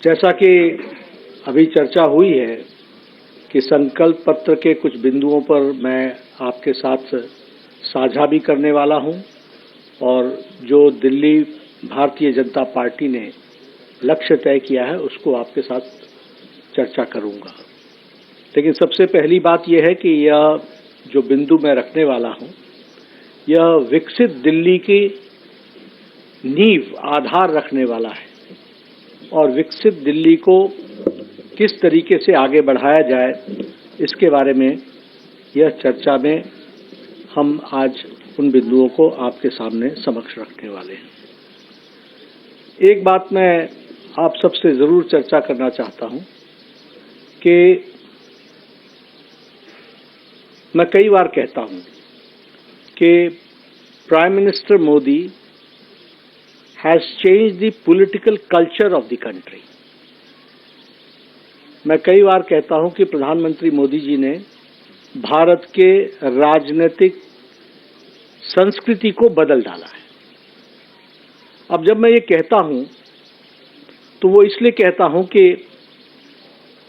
जैसा कि अभी चर्चा हुई है कि संकल्प पत्र के कुछ बिंदुओं पर मैं आपके साथ साझा भी करने वाला हूं और जो दिल्ली भारतीय जनता पार्टी ने लक्ष्य तय किया है उसको आपके साथ चर्चा करूंगा। लेकिन सबसे पहली बात यह है कि यह जो बिंदु मैं रखने वाला हूं यह विकसित दिल्ली की नींव आधार रखने वाला है और विकसित दिल्ली को किस तरीके से आगे बढ़ाया जाए इसके बारे में यह चर्चा में हम आज उन बिंदुओं को आपके सामने समक्ष रखने वाले हैं। एक बात मैं आप सबसे जरूर चर्चा करना चाहता हूं कि मैं कई बार कहता हूं कि prime minister Modi has changed the political culture of the country। मैं कई बार कहता हूं कि प्रधानमंत्री मोदी जी ने भारत के राजनीतिक संस्कृति को बदल डाला है। अब जब मैं ये कहता हूं तो वो इसलिए कहता हूं कि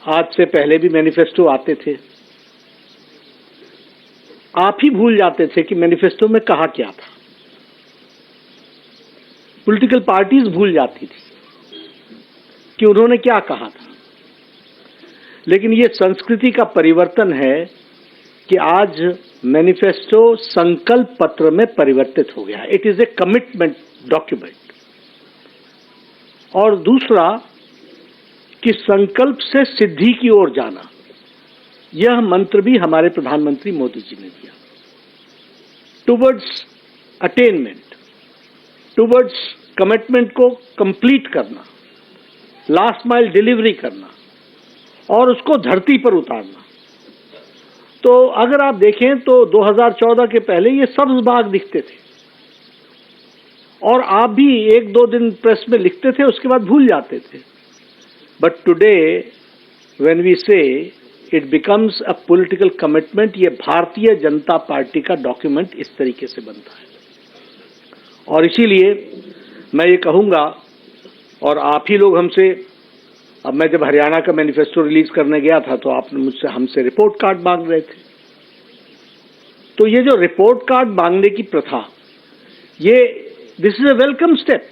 आज से पहले भी मैनिफेस्टो आते थे, आप ही भूल जाते थे कि मैनिफेस्टो में कहा क्या था। पॉलिटिकल पार्टीज भूल जाती थी कि उन्होंने क्या कहा था। लेकिन ये संस्कृति का परिवर्तन है कि आज मैनिफेस्टो संकल्प पत्र में परिवर्तित हो गया। It is a commitment document. और दूसरा कि संकल्प से सिद्धि की ओर जाना, यह मंत्र भी हमारे प्रधानमंत्री मोदी जी ने दिया। टुवर्ड्स अटेनमेंट, टुवर्ड्स कमिटमेंट को कंप्लीट करना, लास्ट माइल डिलीवरी करना और उसको धरती पर उतारना। तो अगर आप देखें तो 2014 के पहले ये सब्ज बाग दिखते थे और आप भी एक दो दिन प्रेस में लिखते थे, उसके बाद भूल जाते थे। बट टुडे व्हेन वी से it becomes a political commitment, ये भारतीय जनता पार्टी का डॉक्यूमेंट इस तरीके से बनता है। और इसीलिए मैं ये कहूंगा, और आप ही लोग हमसे, अब मैं जब हरियाणा का मैनिफेस्टो रिलीज करने गया था तो आप हमसे रिपोर्ट कार्ड मांग रहे थे। तो ये जो रिपोर्ट कार्ड मांगने की प्रथा, ये this is a welcome step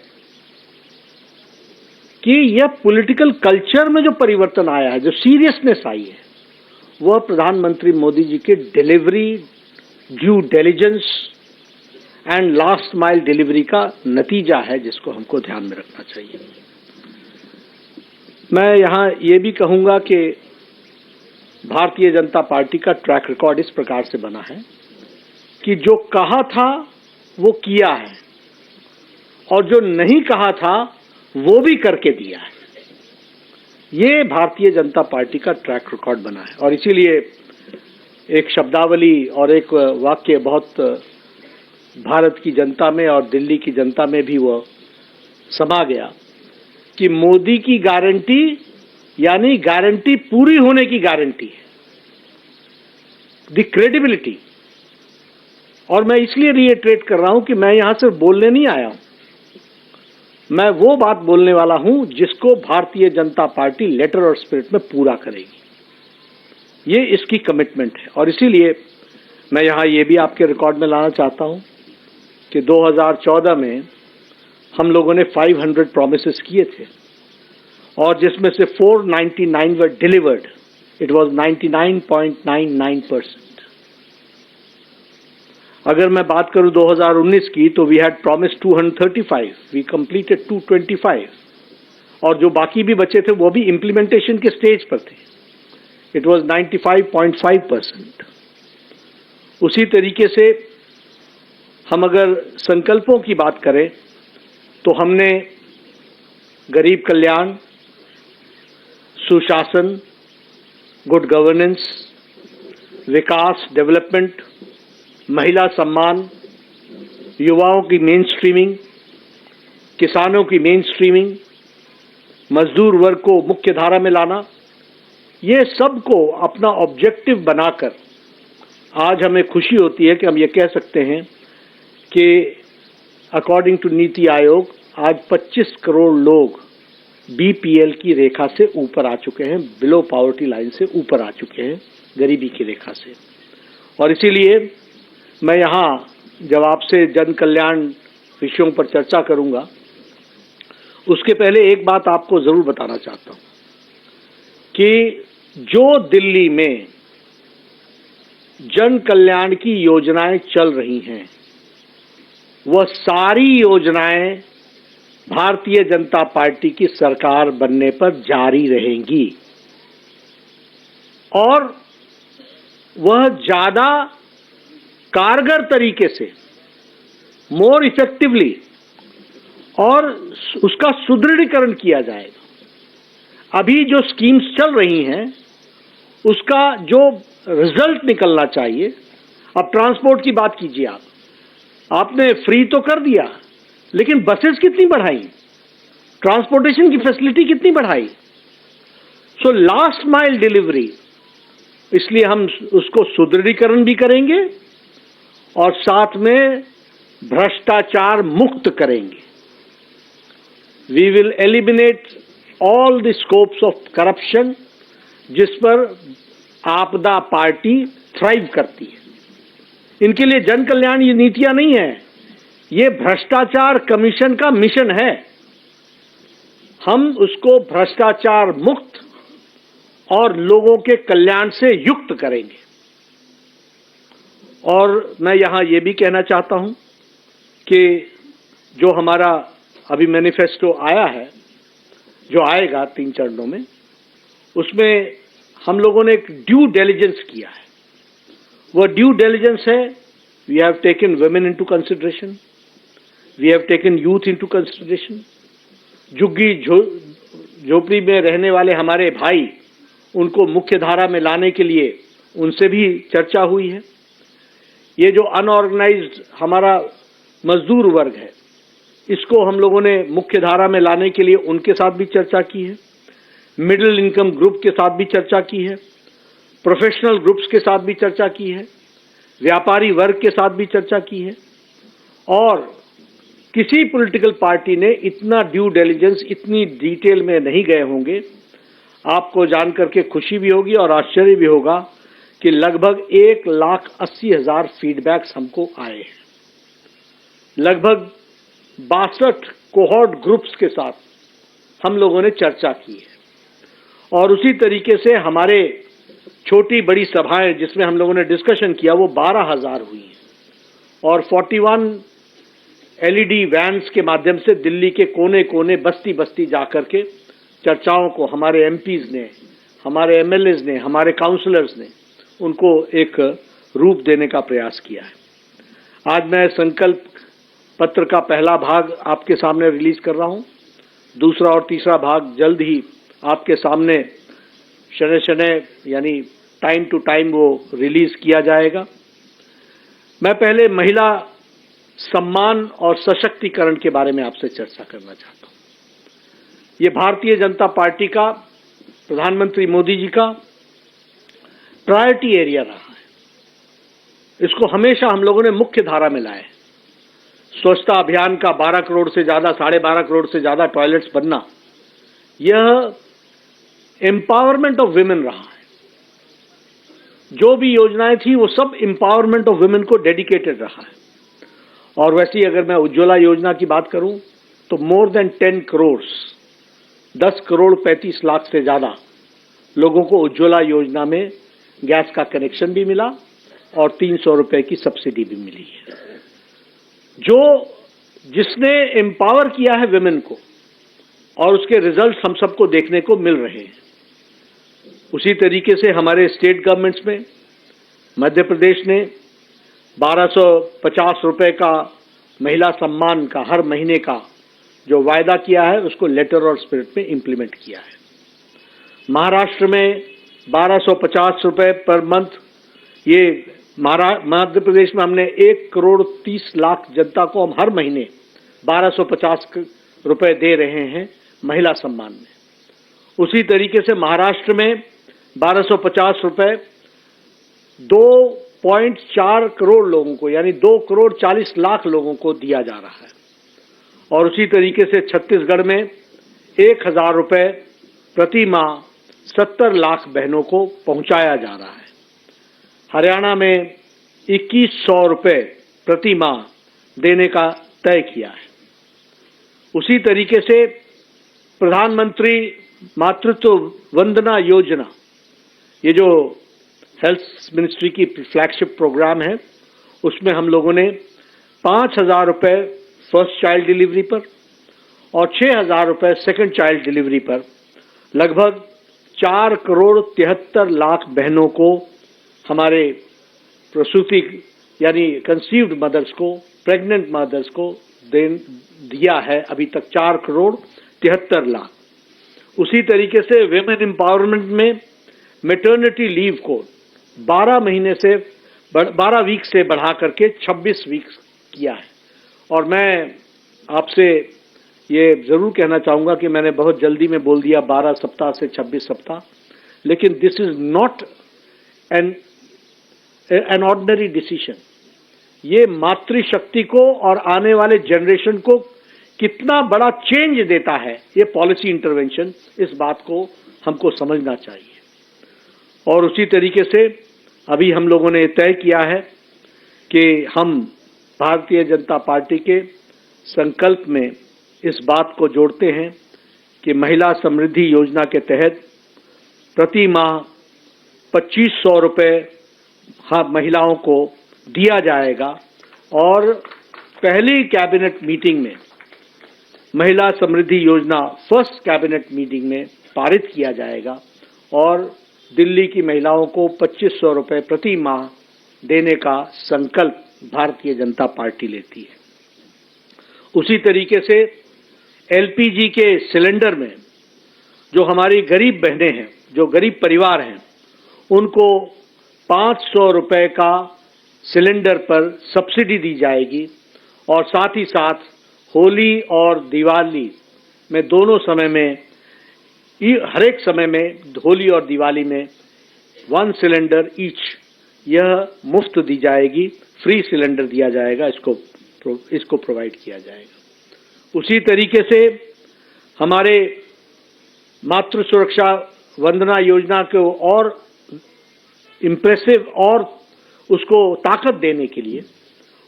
कि यह पॉलिटिकल कल्चर में जो परिवर्तन आया है, जो सीरियसनेस आई है, वह प्रधानमंत्री मोदी जी के delivery, due diligence and last mile delivery का नतीजा है, जिसको हमको ध्यान में रखना चाहिए। मैं यहां ये भी कहूंगा कि भारतीय जनता पार्टी का ट्रैक रिकॉर्ड इस प्रकार से बना है कि जो कहा था वो किया है और जो नहीं कहा था वो भी करके दिया है। ये भारतीय जनता पार्टी का ट्रैक रिकॉर्ड बना है। और इसीलिए एक शब्दावली और एक वाक्य बहुत भारत की जनता में और दिल्ली की जनता में भी वो समा गया कि मोदी की गारंटी यानी गारंटी पूरी होने की गारंटी है, द क्रेडिबिलिटी। और मैं इसलिए रिएट्रेट कर रहा हूं कि मैं यहां सिर्फ बोलने नहीं आया हूं, मैं वो बात बोलने वाला हूं जिसको भारतीय जनता पार्टी लेटर और स्पिरिट में पूरा करेगी। ये इसकी कमिटमेंट है। और इसीलिए मैं यहां ये भी आपके रिकॉर्ड में लाना चाहता हूं कि 2014 में हम लोगों ने 500 प्रॉमिसेस किए थे और जिसमें से 499 वर डिलीवर्ड। It was 99.99%। अगर मैं बात करूं 2019 की तो we had promise 235, we completed 225 और जो बाकी भी बचे थे वो भी इंप्लीमेंटेशन के स्टेज पर थे। It was 95.5%। उसी तरीके से हम अगर संकल्पों की बात करें तो हमने गरीब कल्याण, सुशासन, गुड गवर्नेंस, विकास, डेवलपमेंट, महिला सम्मान, युवाओं की मेन स्ट्रीमिंग, किसानों की मेन स्ट्रीमिंग, मजदूर वर्ग को मुख्य धारा में लाना, ये सब को अपना ऑब्जेक्टिव बनाकर आज हमें खुशी होती है कि हम ये कह सकते हैं कि अकॉर्डिंग टू नीति आयोग आज 25 करोड़ लोग बीपीएल की रेखा से ऊपर आ चुके हैं, बिलो पॉवर्टी लाइन से ऊपर आ चुके हैं, गरीबी की रेखा से। और इसीलिए मैं यहाँ जब आपसे जन कल्याण विषयों पर चर्चा करूंगा, उसके पहले एक बात आपको जरूर बताना चाहता हूं कि जो दिल्ली में जन कल्याण की योजनाएं चल रही हैं, वह सारी योजनाएं भारतीय जनता पार्टी की सरकार बनने पर जारी रहेंगी और वह ज्यादा कारगर तरीके से, मोर इफेक्टिवली, और उसका सुदृढ़ीकरण किया जाएगा। अभी जो स्कीम्स चल रही हैं उसका जो रिजल्ट निकलना चाहिए, अब ट्रांसपोर्ट की बात कीजिए, आपने फ्री तो कर दिया, लेकिन बसेस कितनी बढ़ाई, ट्रांसपोर्टेशन की फैसिलिटी कितनी बढ़ाई। सो लास्ट माइल डिलीवरी, इसलिए हम उसको सुदृढ़ीकरण भी करेंगे और साथ में भ्रष्टाचार मुक्त करेंगे। We will eliminate all the scopes of corruption जिस पर आपदा पार्टी थ्राइव करती है। इनके लिए जन कल्याण ये नीतियां नहीं है, ये भ्रष्टाचार कमीशन का मिशन है। हम उसको भ्रष्टाचार मुक्त और लोगों के कल्याण से युक्त करेंगे। और मैं यहां ये भी कहना चाहता हूं कि जो हमारा अभी मैनिफेस्टो आया है, जो आएगा 3 चरणों में, उसमें हम लोगों ने एक ड्यू डिलिजेंस किया है। वह ड्यू डिलिजेंस है, we have taken women into consideration, we have taken youth into consideration. झुग्गी झोपड़ी में रहने वाले हमारे भाई, उनको मुख्य धारा में लाने के लिए उनसे भी चर्चा हुई है। ये जो अनऑर्गेनाइज्ड हमारा मजदूर वर्ग है, इसको हम लोगों ने मुख्य धारा में लाने के लिए उनके साथ भी चर्चा की है। मिडिल इनकम ग्रुप के साथ भी चर्चा की है, प्रोफेशनल ग्रुप्स के साथ भी चर्चा की है, व्यापारी वर्ग के साथ भी चर्चा की है। और किसी पॉलिटिकल पार्टी ने इतना ड्यू डिलिजेंस, इतनी डिटेल में नहीं गए होंगे। आपको जानकर के खुशी भी होगी और आश्चर्य भी होगा कि लगभग 1,80,000 फीडबैक्स हमको आए हैं। लगभग 62 कोहॉर्ट ग्रुप्स के साथ हम लोगों ने चर्चा की है। और उसी तरीके से हमारे छोटी बड़ी सभाएं जिसमें हम लोगों ने डिस्कशन किया, वो 12,000 हुई हैं। और 41 एलईडी वैन्स के माध्यम से दिल्ली के कोने कोने, बस्ती बस्ती जाकर के चर्चाओं को हमारे एमपीज ने, हमारे एमएलएज ने, हमारे काउंसलर्स ने उनको एक रूप देने का प्रयास किया है। आज मैं संकल्प पत्र का पहला भाग आपके सामने रिलीज कर रहा हूं। दूसरा और तीसरा भाग जल्द ही आपके सामने शनय यानी टाइम टू टाइम वो रिलीज किया जाएगा। मैं पहले महिला सम्मान और सशक्तिकरण के बारे में आपसे चर्चा करना चाहता हूं। ये भारतीय जनता पार्टी का, प्रधानमंत्री मोदी जी का प्रायोरिटी एरिया रहा है। इसको हमेशा हम लोगों ने मुख्य धारा में लाया है। स्वच्छता अभियान का 12 करोड़ से ज्यादा, 12.5 करोड़ से ज्यादा टॉयलेट्स बनना, यह एम्पावरमेंट ऑफ विमेन रहा है। जो भी योजनाएं थी वो सब एम्पावरमेंट ऑफ विमेन को डेडिकेटेड रहा है। और वैसे ही अगर मैं उज्ज्वला योजना की बात करूं तो मोर देन 10 करोड़, 10 करोड़ 35 लाख से ज्यादा लोगों को उज्ज्वला योजना में गैस का कनेक्शन भी मिला और 300 रुपए की सब्सिडी भी मिली है। जिसने एम्पावर किया है विमेन को, और उसके रिजल्ट हम सबको देखने को मिल रहे हैं। उसी तरीके से हमारे स्टेट गवर्नमेंट्स में मध्य प्रदेश ने 1250 रुपए का महिला सम्मान का हर महीने का जो वायदा किया है, उसको लेटर और स्पिरिट में इंप्लीमेंट किया है। महाराष्ट्र में 1250 रुपए पर मंथ, ये मध्य प्रदेश में हमने 1 करोड़ 30 लाख जनता को हम हर महीने 1250 रुपए दे रहे हैं महिला सम्मान में। उसी तरीके से महाराष्ट्र में 1250 रुपए 2.4 करोड़ लोगों को, यानी 2 करोड़ 40 लाख लोगों को दिया जा रहा है। और उसी तरीके से छत्तीसगढ़ में 1,000 रुपए प्रति माह 70 लाख बहनों को पहुंचाया जा रहा है। हरियाणा में 2100 रुपए प्रति माह देने का तय किया है। उसी तरीके से प्रधानमंत्री मातृत्व वंदना योजना, ये जो हेल्थ मिनिस्ट्री की फ्लैगशिप प्रोग्राम है, उसमें हम लोगों ने 5,000 रुपए फर्स्ट चाइल्ड डिलीवरी पर और 6,000 रुपए सेकंड चाइल्ड डिलीवरी पर लगभग 4 करोड़ 73 लाख बहनों को, हमारे प्रसूति यानी कंसीव्ड मदर्स को, प्रेग्नेंट मदर्स को दिया है अभी तक 4 करोड़ 73 लाख। उसी तरीके से विमेन एम्पावरमेंट में मैटरनिटी लीव को 12 वीक से बढ़ा करके 26 वीक किया है। और मैं आपसे ये जरूर कहना चाहूंगा कि मैंने बहुत जल्दी में बोल दिया 12 सप्ताह से 26 सप्ताह, लेकिन this is not an ordinary decision. ये मातृशक्ति को और आने वाले जनरेशन को कितना बड़ा चेंज देता है, ये पॉलिसी इंटरवेंशन, इस बात को हमको समझना चाहिए। और उसी तरीके से अभी हम लोगों ने तय किया है कि हम भारतीय जनता पार्टी के संकल्प में इस बात को जोड़ते हैं कि महिला समृद्धि योजना के तहत प्रति माह 2500 रुपए महिलाओं को दिया जाएगा। और पहली कैबिनेट मीटिंग में महिला समृद्धि योजना फर्स्ट कैबिनेट मीटिंग में पारित किया जाएगा और दिल्ली की महिलाओं को 2500 रुपए प्रति माह देने का संकल्प भारतीय जनता पार्टी लेती है। उसी तरीके से एलपीजी के सिलेंडर में जो हमारी गरीब बहनें हैं, जो गरीब परिवार हैं, उनको 500 रुपए का सिलेंडर पर सब्सिडी दी जाएगी। और साथ ही साथ होली और दिवाली में दोनों समय में, हर एक समय में, होली और दिवाली में 1 सिलेंडर ईच, यह मुफ्त दी जाएगी, फ्री सिलेंडर दिया जाएगा, इसको प्रोवाइड किया जाएगा। उसी तरीके से हमारे मातृ सुरक्षा वंदना योजना को और इम्प्रेसिव और उसको ताकत देने के लिए,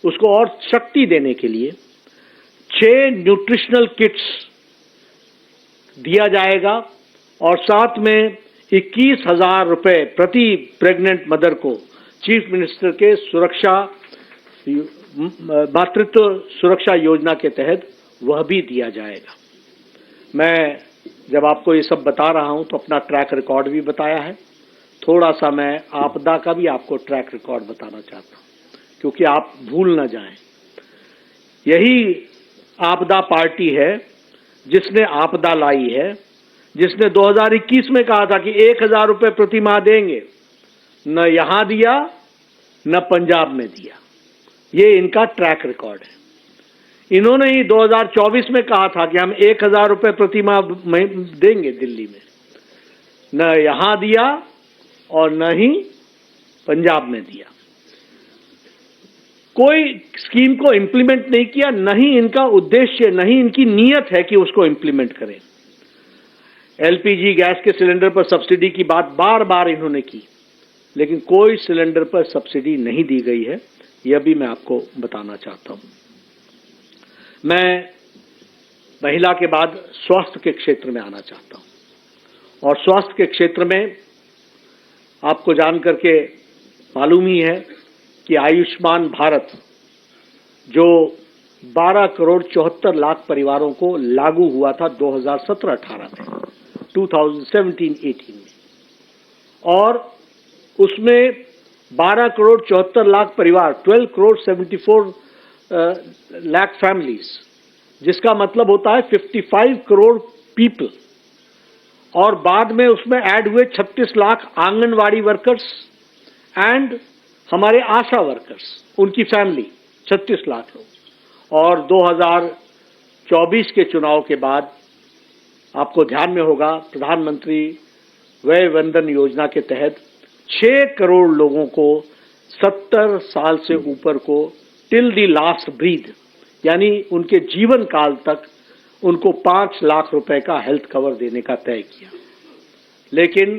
उसको और शक्ति देने के लिए 6 न्यूट्रिशनल किट्स दिया जाएगा और साथ में 21,000 रुपए प्रति प्रेग्नेंट मदर को चीफ मिनिस्टर के मातृत्व सुरक्षा योजना के तहत वह भी दिया जाएगा। मैं जब आपको ये सब बता रहा हूं तो अपना ट्रैक रिकॉर्ड भी बताया है, थोड़ा सा मैं आपदा का भी आपको ट्रैक रिकॉर्ड बताना चाहता हूं, क्योंकि आप भूल न जाएं। यही आपदा पार्टी है जिसने आपदा लाई है, जिसने 2021 में कहा था कि 1,000 रुपए प्रति माह देंगे, न यहां दिया न पंजाब में दिया। ये इनका ट्रैक रिकॉर्ड है। इन्होंने ही 2024 में कहा था कि हम 1,000 रुपए प्रति माह देंगे दिल्ली में, न यहां दिया और न ही पंजाब में दिया। कोई स्कीम को इंप्लीमेंट नहीं किया, न ही इनका उद्देश्य, न ही इनकी नीयत है कि उसको इंप्लीमेंट करें। एलपीजी गैस के सिलेंडर पर सब्सिडी की बात बार बार इन्होंने की, लेकिन कोई सिलेंडर पर सब्सिडी नहीं दी गई है, यह भी मैं आपको बताना चाहता हूं। मैं महिला के बाद स्वास्थ्य के क्षेत्र में आना चाहता हूं। और स्वास्थ्य के क्षेत्र में आपको जान करके मालूम ही है कि आयुष्मान भारत जो 12 करोड़ 74 लाख परिवारों को लागू हुआ था 2017-18 में, 2017-18 में, और उसमें 12 करोड़ 74 लाख परिवार, 12 करोड़ 74 लाख फैमिलीज, जिसका मतलब होता है 55 करोड़ पीपल। और बाद में उसमें ऐड हुए 36 लाख आंगनवाड़ी वर्कर्स एंड हमारे आशा वर्कर्स, उनकी फैमिली 36 लाख लोग। और 2024 के चुनाव के बाद आपको ध्यान में होगा, प्रधानमंत्री वय वंदन योजना के तहत 6 करोड़ लोगों को 70 साल से ऊपर को टिल दी लास्ट ब्रीथ, यानी उनके जीवन काल तक उनको 5 लाख रुपए का हेल्थ कवर देने का तय किया। लेकिन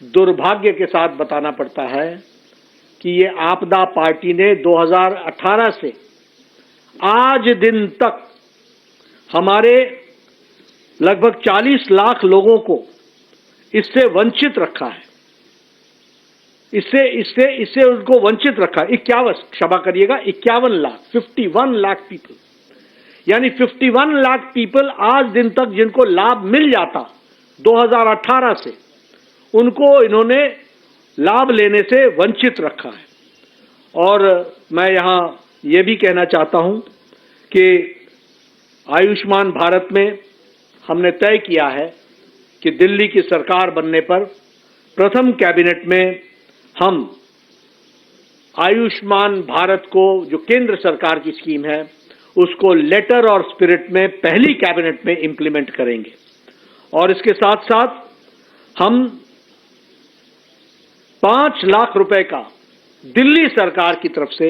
दुर्भाग्य के साथ बताना पड़ता है कि ये आपदा पार्टी ने 2018 से आज दिन तक हमारे लगभग 40 लाख लोगों को इससे वंचित रखा है। इससे उनको वंचित रखा। 51 लाख 51 लाख पीपल, यानी 51 लाख पीपल आज दिन तक जिनको लाभ मिल जाता 2018 से, उनको इन्होंने लाभ लेने से वंचित रखा है। और मैं यहां ये भी कहना चाहता हूं कि आयुष्मान भारत में हमने तय किया है कि दिल्ली की सरकार बनने पर प्रथम कैबिनेट में हम आयुष्मान भारत को, जो केंद्र सरकार की स्कीम है, उसको लेटर और स्पिरिट में पहली कैबिनेट में इंप्लीमेंट करेंगे। और इसके साथ साथ हम 5 लाख रुपए का दिल्ली सरकार की तरफ से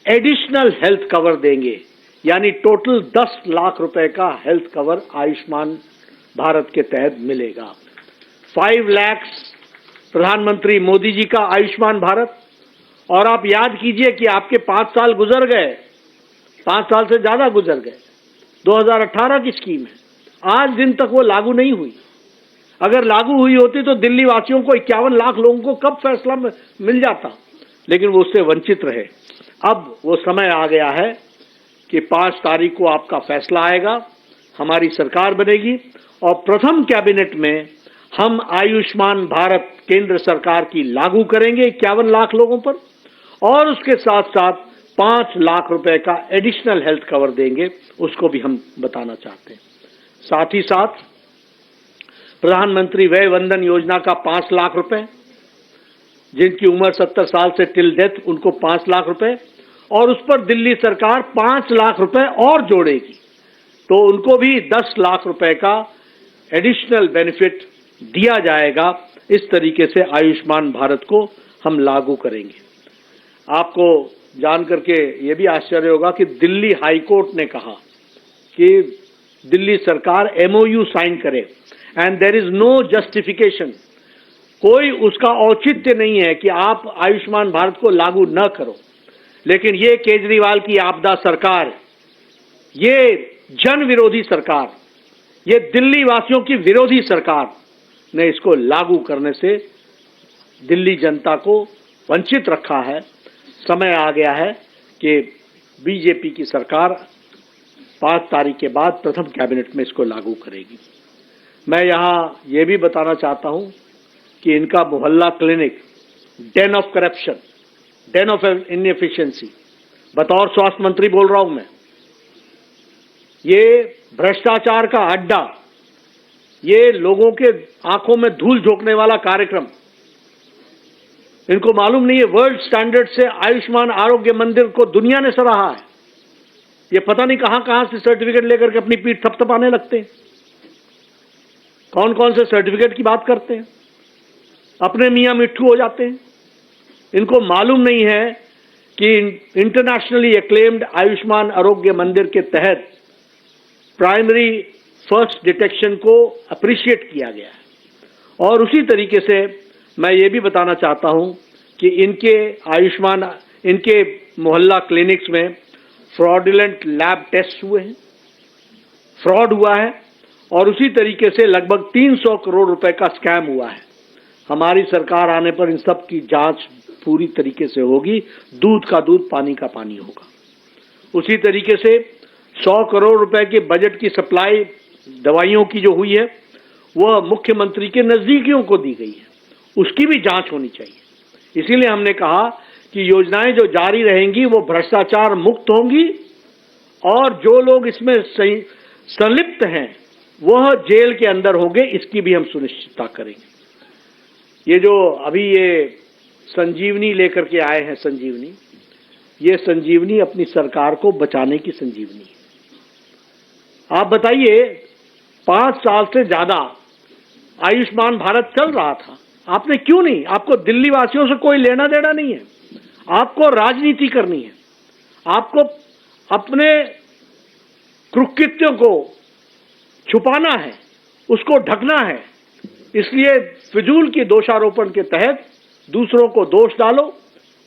एडिशनल हेल्थ कवर देंगे, यानी टोटल 10 लाख रुपए का हेल्थ कवर आयुष्मान भारत के तहत मिलेगा। 5 लाख प्रधानमंत्री मोदी जी का आयुष्मान भारत। और आप याद कीजिए कि आपके 5 साल गुजर गए, 5 साल से ज्यादा गुजर गए। 2018 की स्कीम है, आज दिन तक वो लागू नहीं हुई। अगर लागू हुई होती तो दिल्ली वासियों को 51 लाख लोगों को कब फैसला मिल जाता, लेकिन वो उससे वंचित रहे। अब वो समय आ गया है कि 5 तारीख को आपका फैसला आएगा, हमारी सरकार बनेगी और प्रथम कैबिनेट में हम आयुष्मान भारत केंद्र सरकार की लागू करेंगे 51 लाख लोगों पर, और उसके साथ साथ 5 लाख रुपए का एडिशनल हेल्थ कवर देंगे, उसको भी हम बताना चाहते हैं। साथ ही साथ प्रधानमंत्री वय वंदन योजना का 5 लाख रुपए, जिनकी उम्र 70 साल से टिल डेथ, उनको 5 लाख रुपए, और उस पर दिल्ली सरकार 5 लाख रुपए और जोड़ेगी, तो उनको भी 10 लाख रुपए का एडिशनल बेनिफिट दिया जाएगा। इस तरीके से आयुष्मान भारत को हम लागू करेंगे। आपको जानकर के ये भी आश्चर्य होगा कि दिल्ली हाई कोर्ट ने कहा कि दिल्ली सरकार MOU साइन करे and there is no justification, कोई उसका औचित्य नहीं है कि आप आयुष्मान भारत को लागू न करो। लेकिन ये केजरीवाल की आपदा सरकार, ये जन विरोधी सरकार, ये दिल्ली वासियों की विरोधी सरकार ने इसको लागू करने से दिल्ली जनता को वंचित रखा है। समय आ गया है कि बीजेपी की सरकार 5 तारीख के बाद प्रथम कैबिनेट में इसको लागू करेगी। मैं यहां ये भी बताना चाहता हूं कि इनका मोहल्ला clinic, Dane of corruption, Dane of inefficiency, बतौर स्वास्थ्य मंत्री बोल रहा हूं मैं, ये भ्रष्टाचार का अड्डा, ये लोगों के आंखों में धूल झोंकने वाला कार्यक्रम, इनको मालूम नहीं है वर्ल्ड स्टैंडर्ड से आयुष्मान आरोग्य मंदिर को दुनिया ने सराहा है। ये पता नहीं कहां कहां से सर्टिफिकेट लेकर के अपनी पीठ थपथपाने लगते हैं। कौन कौन से सर्टिफिकेट की बात करते हैं, अपने मियां मिट्ठू हो जाते हैं। इनको मालूम नहीं है कि इंटरनेशनली एक्लेम्ड आयुष्मान आरोग्य मंदिर के तहत प्राइमरी फर्स्ट डिटेक्शन को अप्रिशिएट किया गया है। और उसी तरीके से मैं ये भी बताना चाहता हूं कि इनके मोहल्ला क्लिनिक्स में फ्रॉडुलेंट लैब टेस्ट हुए हैं, फ्रॉड हुआ है, और उसी तरीके से लगभग 300 करोड़ रुपए का स्कैम हुआ है। हमारी सरकार आने पर इन सब की जांच पूरी तरीके से होगी, दूध का दूध पानी का पानी होगा। उसी तरीके से 100 करोड़ रुपए के बजट की सप्लाई दवाइयों की जो हुई है वह मुख्यमंत्री के नजदीकियों को दी गई है, उसकी भी जांच होनी चाहिए। इसीलिए हमने कहा कि योजनाएं जो जारी रहेंगी वो भ्रष्टाचार मुक्त होंगी, और जो लोग इसमें संलिप्त हैं वह जेल के अंदर होंगे, इसकी भी हम सुनिश्चितता करेंगे। ये जो अभी ये संजीवनी लेकर के आए हैं, ये संजीवनी अपनी सरकार को बचाने की संजीवनी है। आप बताइए, 5 साल से ज्यादा आयुष्मान भारत चल रहा था, आपने क्यों नहीं? आपको दिल्ली वासियों से कोई लेना देना नहीं है, आपको राजनीति करनी है, आपको अपने कुकृत्यों को छुपाना है, उसको ढकना है। इसलिए फिजूल की दोषारोपण के तहत दूसरों को दोष डालो,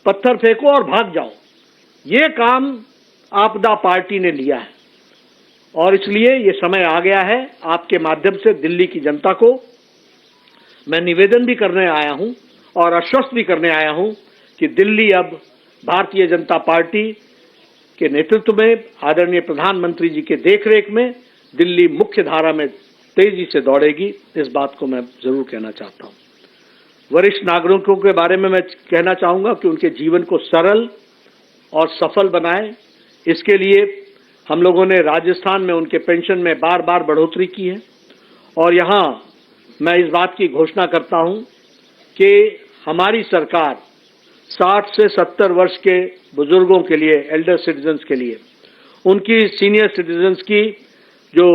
पत्थर फेंको और भाग जाओ। ये काम आपदा पार्टी ने लिया है और इसलिए ये समय आ गया है। आपके माध्यम से दिल्ली की जनता को मैं निवेदन भी करने आया हूं और आश्वस्त भी करने आया हूं कि दिल्ली अब भारतीय जनता पार्टी के नेतृत्व में, आदरणीय प्रधानमंत्री जी के देखरेख में दिल्ली मुख्य धारा में तेजी से दौड़ेगी। इस बात को मैं जरूर कहना चाहता हूं। वरिष्ठ नागरिकों के बारे में मैं कहना चाहूंगा कि उनके जीवन को सरल और सफल बनाएं। इसके लिए हम लोगों ने राजस्थान में उनके पेंशन में बार बार बढ़ोतरी की है और यहां मैं इस बात की घोषणा करता हूं कि हमारी सरकार 60 से 70 वर्ष के बुजुर्गों के लिए, एल्डर सिटीजन्स के लिए, उनकी सीनियर सिटीजन्स की जो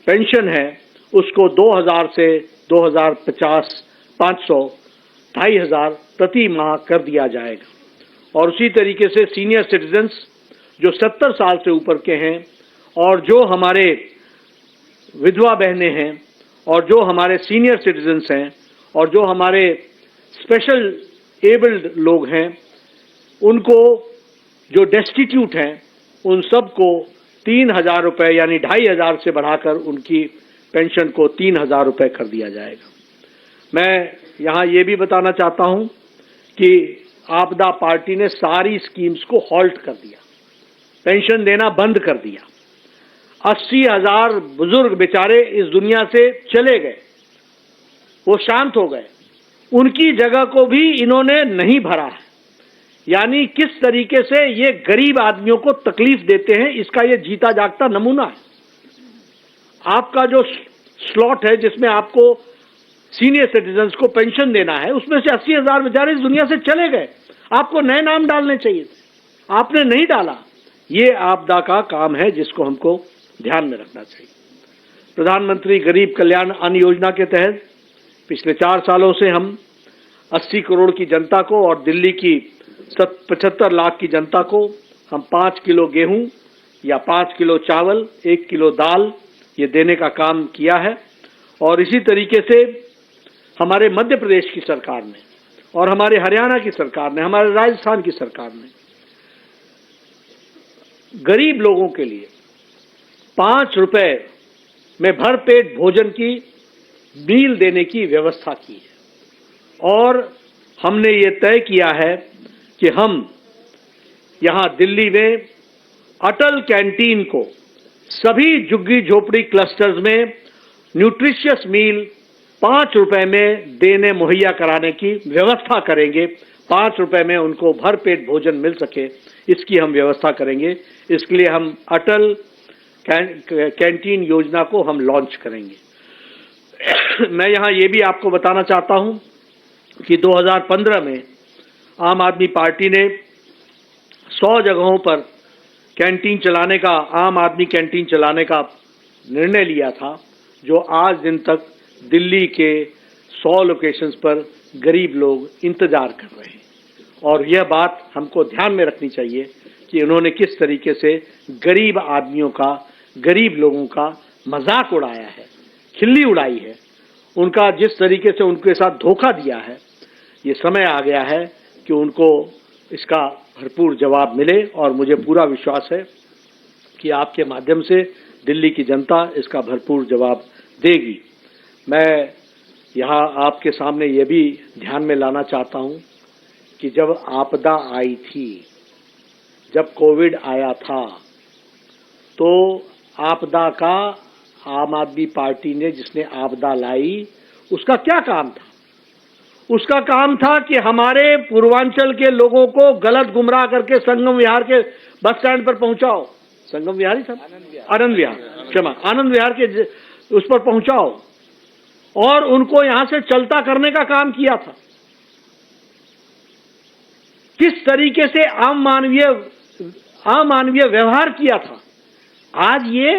पेंशन है उसको 2000 से 2050 500 2500 प्रति माह कर दिया जाएगा। और उसी तरीके से सीनियर सिटीजन्स जो 70 साल से ऊपर के हैं और जो हमारे विधवा बहनें हैं और जो हमारे सीनियर सिटीजन्स हैं और जो हमारे स्पेशल एबल्ड लोग हैं, उनको जो डेस्टिट्यूट हैं, उन सबको 3000 रुपये यानी 2500 से बढ़ाकर उनकी पेंशन को 3000 रुपये कर दिया जाएगा। मैं यहाँ ये भी बताना चाहता हूँ कि आपदा पार्टी ने सारी स्कीम्स को हॉल्ट कर दिया, पेंशन देना बंद कर दिया। 80,000 बुजुर्ग बेचारे इस दुनिया से चले गए, वो शांत हो गए, उनकी जगह को भी इन्होंने नहीं भरा है। यानी किस तरीके से ये गरीब आदमियों को तकलीफ देते हैं, इसका ये जीता जागता नमूना है। आपका जो स्लॉट है जिसमें आपको सीनियर सिटीजन्स को पेंशन देना है, उसमें से 80,000 बेचारे इस दुनिया से चले गए। आपको नए नाम डालने चाहिए थे, आपने नहीं डाला। ये आपदा का काम है जिसको हमको ध्यान में रखना चाहिए। प्रधानमंत्री गरीब कल्याण अन्न योजना के तहत पिछले 4 सालों से हम 80 करोड़ की जनता को और दिल्ली की 75 लाख की जनता को हम 5 किलो गेहूं या 5 किलो चावल, 1 किलो दाल ये देने का काम किया है। और इसी तरीके से हमारे मध्य प्रदेश की सरकार ने और हमारे हरियाणा की सरकार ने, हमारे राजस्थान की सरकार ने गरीब लोगों के लिए 5 रुपए में भरपेट भोजन की मील देने की व्यवस्था की है। और हमने ये तय किया है कि हम यहां दिल्ली में अटल कैंटीन को सभी झुग्गी झोपड़ी क्लस्टर्स में न्यूट्रिशियस मील 5 रुपए में देने मुहैया कराने की व्यवस्था करेंगे। 5 रुपए में उनको भरपेट भोजन मिल सके, इसकी हम व्यवस्था करेंगे। इसके लिए हम अटल कैंटीन योजना को हम लॉन्च करेंगे। मैं यहां ये भी आपको बताना चाहता हूं कि 2015 में आम आदमी पार्टी ने 100 जगहों पर कैंटीन चलाने का, आम आदमी कैंटीन चलाने का निर्णय लिया था, जो आज दिन तक दिल्ली के 100 लोकेशंस पर गरीब लोग इंतजार कर रहे हैं। और यह बात हमको ध्यान में रखनी चाहिए कि उन्होंने किस तरीके से गरीब आदमियों का, गरीब लोगों का मजाक उड़ाया है, खिल्ली उड़ाई है, उनका जिस तरीके से उनके साथ धोखा दिया है। ये समय आ गया है कि उनको इसका भरपूर जवाब मिले और मुझे पूरा विश्वास है कि आपके माध्यम से दिल्ली की जनता इसका भरपूर जवाब देगी। मैं यहाँ आपके सामने ये भी ध्यान में लाना चाहता हूँ कि जब आपदा आई थी, जब कोविड आया था, तो आपदा का आम आदमी पार्टी ने जिसने आपदा लाई, उसका क्या काम था? उसका काम था कि हमारे पूर्वांचल के लोगों को गलत गुमराह करके संगम विहार के बस स्टैंड पर पहुंचाओ। संगम विहार ही था, आनंद विहार, क्षमा, आनंद विहार के उस पर पहुंचाओ और उनको यहां से चलता करने का काम किया था। किस तरीके से अमानवीय व्यवहार किया था। आज ये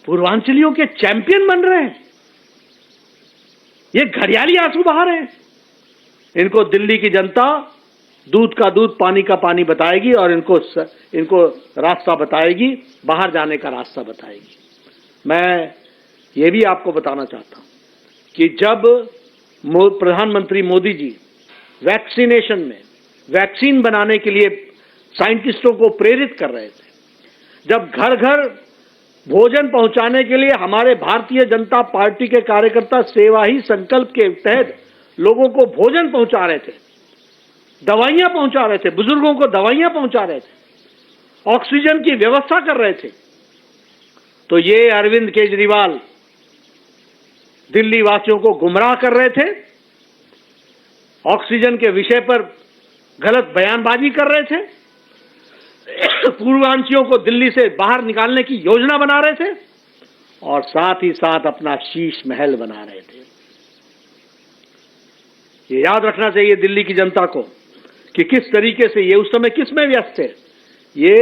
पूर्वांचलियों के चैंपियन बन रहे हैं, ये घड़ियाली आंसू बहा रहे हैं। इनको दिल्ली की जनता दूध का दूध, पानी का पानी बताएगी और इनको रास्ता बताएगी, बाहर जाने का रास्ता बताएगी। मैं ये भी आपको बताना चाहता हूं कि जब प्रधानमंत्री मोदी जी वैक्सीनेशन में वैक्सीन बनाने के लिए साइंटिस्टों को प्रेरित कर रहे थे, जब घर घर भोजन पहुंचाने के लिए हमारे भारतीय जनता पार्टी के कार्यकर्ता सेवा ही संकल्प के तहत लोगों को भोजन पहुंचा रहे थे, दवाइयां पहुंचा रहे थे, बुजुर्गों को दवाइयां पहुंचा रहे थे, ऑक्सीजन की व्यवस्था कर रहे थे, तो ये अरविंद केजरीवाल दिल्ली वासियों को गुमराह कर रहे थे, ऑक्सीजन के विषय पर गलत बयानबाजी कर रहे थे, पूर्वांचलियों को दिल्ली से बाहर निकालने की योजना बना रहे थे और साथ ही साथ अपना शीश महल बना रहे थे। ये याद रखना चाहिए दिल्ली की जनता को कि किस तरीके से ये उस समय किस में व्यस्त थे। ये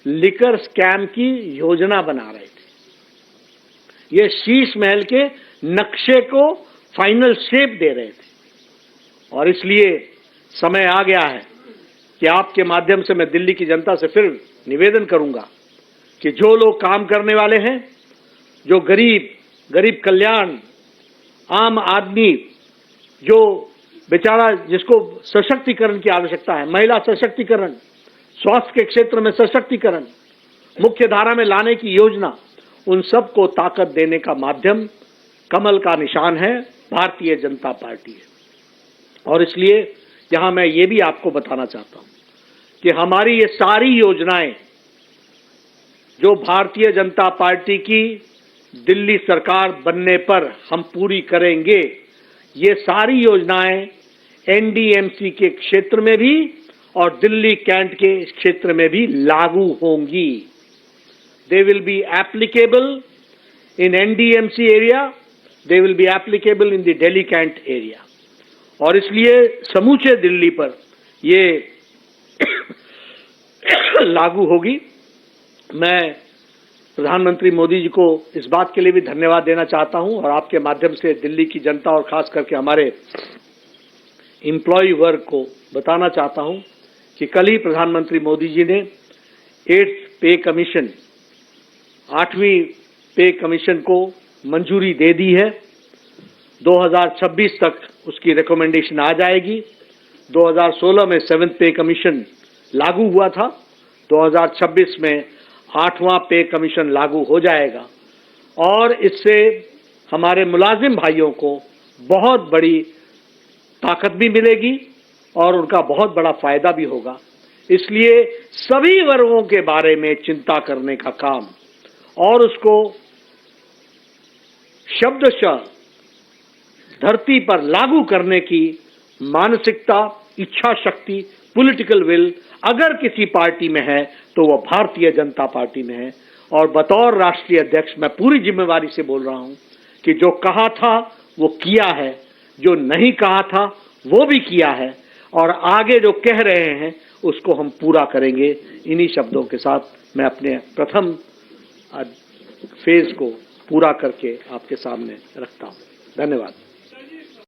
लिकर स्कैम की योजना बना रहे थे, ये शीश महल के नक्शे को फाइनल शेप दे रहे थे। और इसलिए समय आ गया है कि आपके माध्यम से मैं दिल्ली की जनता से फिर निवेदन करूंगा कि जो लोग काम करने वाले हैं, जो गरीब कल्याण, आम आदमी, जो बेचारा जिसको सशक्तिकरण की आवश्यकता है, महिला सशक्तिकरण, स्वास्थ्य के क्षेत्र में सशक्तिकरण, मुख्य धारा में लाने की योजना, उन सबको ताकत देने का माध्यम कमल का निशान है, भारतीय जनता पार्टी है। और इसलिए यहां मैं ये भी आपको बताना चाहता हूं कि हमारी ये सारी योजनाएं जो भारतीय जनता पार्टी की दिल्ली सरकार बनने पर हम पूरी करेंगे, ये सारी योजनाएं एनडीएमसी के क्षेत्र में भी और दिल्ली कैंट के क्षेत्र में भी लागू होंगी। They will be applicable in NDMC area, they will be applicable in the Delhi cantt area. और इसलिए समूचे दिल्ली पर ये लागू होगी। मैं प्रधानमंत्री मोदी जी को इस बात के लिए भी धन्यवाद देना चाहता हूं और आपके माध्यम से दिल्ली की जनता और खास करके हमारे एम्प्लॉय वर्ग को बताना चाहता हूं कि कल ही प्रधानमंत्री मोदी जी ने 8th पे कमीशन, 8वीं पे कमीशन को मंजूरी दे दी है। 2026 तक उसकी रिकमेंडेशन आ जाएगी। 2016 में 7th पे कमीशन लागू हुआ था, 2026 में 8वां पे कमीशन लागू हो जाएगा और इससे हमारे मुलाजिम भाइयों को बहुत बड़ी ताकत भी मिलेगी और उनका बहुत बड़ा फायदा भी होगा। इसलिए सभी वर्गों के बारे में चिंता करने का काम और उसको शब्दशः धरती पर लागू करने की मानसिकता, इच्छा शक्ति, पॉलिटिकल विल अगर किसी पार्टी में है तो वह भारतीय जनता पार्टी में है। और बतौर राष्ट्रीय अध्यक्ष मैं पूरी जिम्मेवारी से बोल रहा हूं कि जो कहा था वो किया है, जो नहीं कहा था वो भी किया है और आगे जो कह रहे हैं उसको हम पूरा करेंगे। इन्हीं शब्दों के साथ मैं अपने प्रथम फेज को पूरा करके आपके सामने रखता हूं। धन्यवाद।